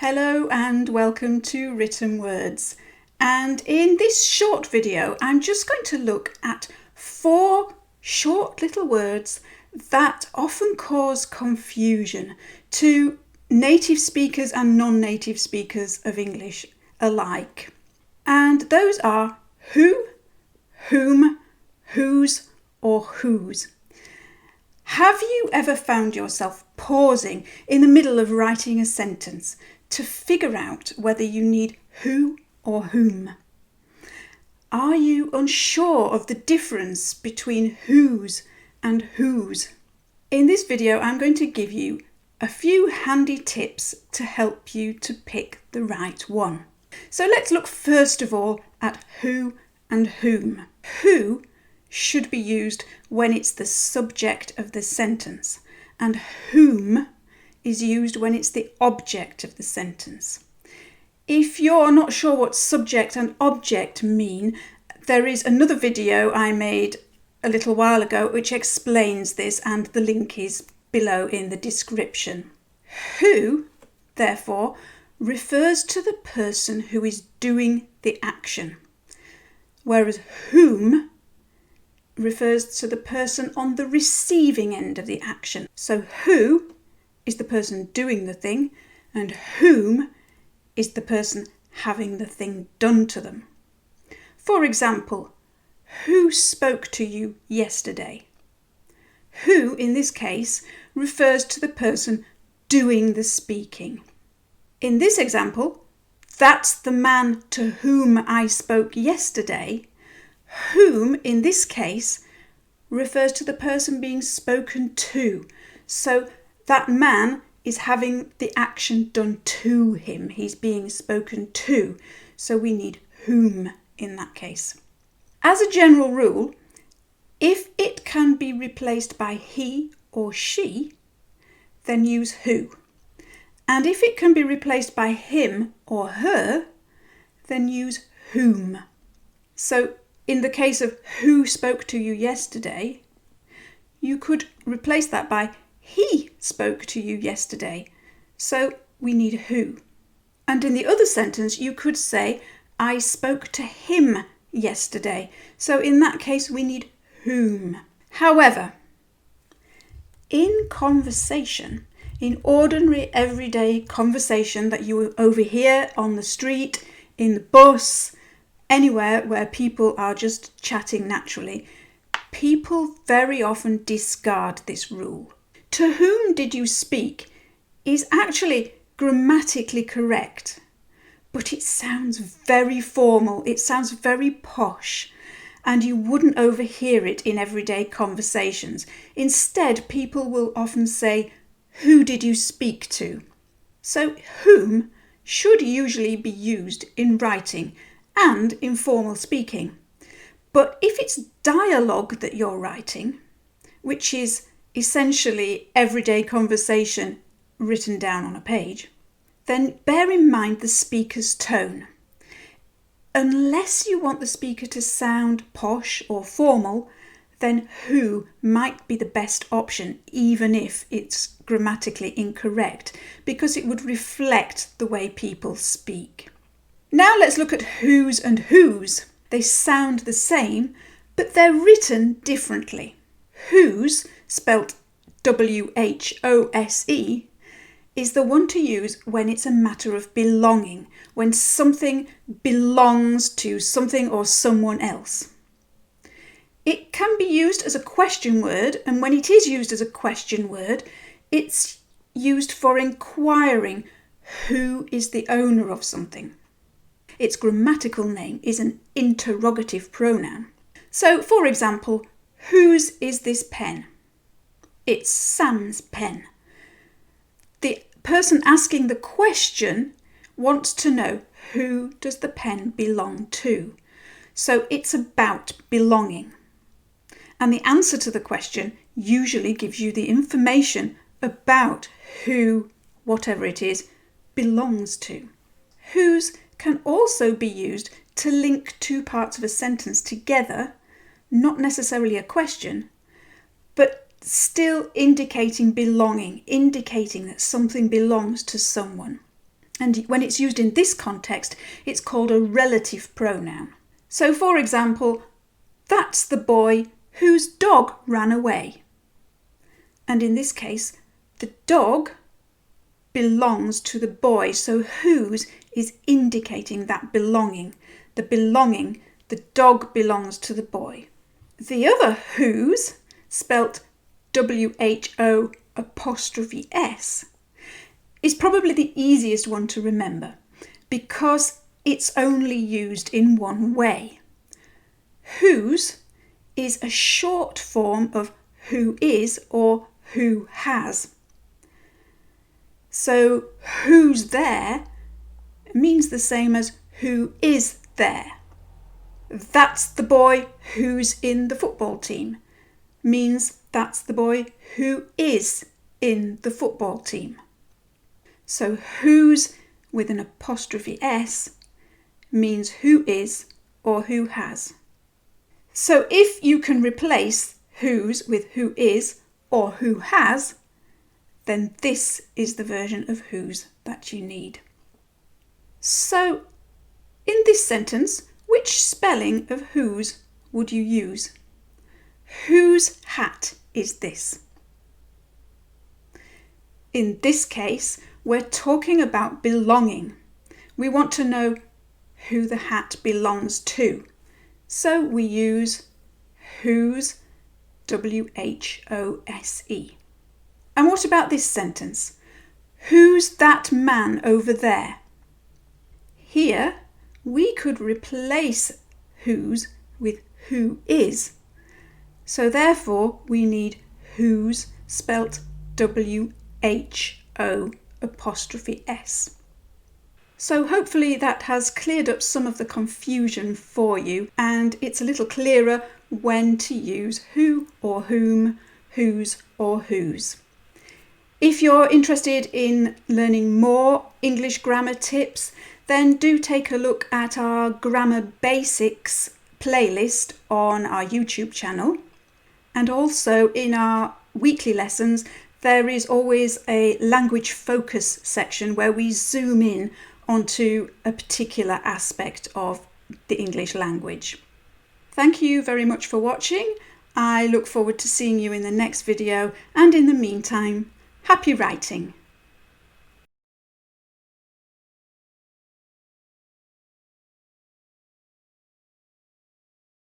Hello and welcome to Written Words. And in this short video, I'm just going to look at 4 short little words that often cause confusion to native speakers and non-native speakers of English alike. And those are who, whom, whose, or whose. Have you ever found yourself pausing in the middle of writing a sentence to figure out whether you need who or whom? Are you unsure of the difference between whose and whose? In this video, I'm going to give you a few handy tips to help you to pick the right one. So let's look first of all at who and whom. Who should be used when it's the subject of the sentence, and whom is used when it's the object of the sentence. If you're not sure what subject and object mean, there is another video I made a little while ago which explains this, and the link is below in the description. Who, therefore, refers to the person who is doing the action, whereas whom refers to the person on the receiving end of the action. So who is the person doing the thing, and whom is the person having the thing done to them. For example, who spoke to you yesterday? Who, in this case, refers to the person doing the speaking. In this example, that's the man to whom I spoke yesterday. Whom, in this case, refers to the person being spoken to. So that man is having the action done to him. He's being spoken to. So we need whom in that case. As a general rule, if it can be replaced by he or she, then use who. And if it can be replaced by him or her, then use whom. So in the case of who spoke to you yesterday, you could replace that by he spoke to you yesterday. So we need who. And in the other sentence, you could say, I spoke to him yesterday. So in that case, we need whom. However, in conversation, in ordinary everyday conversation that you overhear on the street, in the bus, anywhere where people are just chatting naturally, people very often discard this rule. To whom did you speak is actually grammatically correct, but it sounds very formal, it sounds very posh, and you wouldn't overhear it in everyday conversations. Instead, people will often say, who did you speak to? So whom should usually be used in writing and in formal speaking. But if it's dialogue that you're writing, which is essentially everyday conversation written down on a page, then bear in mind the speaker's tone. Unless you want the speaker to sound posh or formal, then who might be the best option, even if it's grammatically incorrect, because it would reflect the way people speak. Now let's look at whose and whose. They sound the same, but they're written differently. Whose, spelt W-H-O-S-E, is the one to use when it's a matter of belonging, when something belongs to something or someone else. It can be used as a question word, and when it is used as a question word, it's used for inquiring who is the owner of something. Its grammatical name is an interrogative pronoun. So, for example, whose is this pen? It's Sam's pen. The person asking the question wants to know who does the pen belong to. So it's about belonging. And the answer to the question usually gives you the information about who, whatever it is, belongs to. Whose can also be used to link 2 parts of a sentence together, not necessarily a question, but still indicating belonging, indicating that something belongs to someone. And when it's used in this context, it's called a relative pronoun. So for example, that's the boy whose dog ran away. And in this case, the dog belongs to the boy. So whose is indicating that belonging. The dog belongs to the boy. The other whose, spelt WHO''S, is probably the easiest one to remember because it's only used in one way. Whose is a short form of who is or who has. So who's there means the same as who is there. That's the boy who's in the football team means that's the boy who is in the football team. So whose with an apostrophe S means who is or who has. So if you can replace whose with who is or who has, then this is the version of whose that you need. So in this sentence, which spelling of whose would you use? Whose hat is this? In this case, we're talking about belonging. We want to know who the hat belongs to. So we use whose, WHOSE. And what about this sentence? Who's that man over there? Here, we could replace whose with who is. So therefore, we need whose spelt WHO''S. So hopefully that has cleared up some of the confusion for you, and it's a little clearer when to use who or whom, whose or whose. If you're interested in learning more English grammar tips, then do take a look at our Grammar Basics playlist on our YouTube channel. And also in our weekly lessons, there is always a language focus section where we zoom in onto a particular aspect of the English language. Thank you very much for watching. I look forward to seeing you in the next video, and in the meantime, happy writing!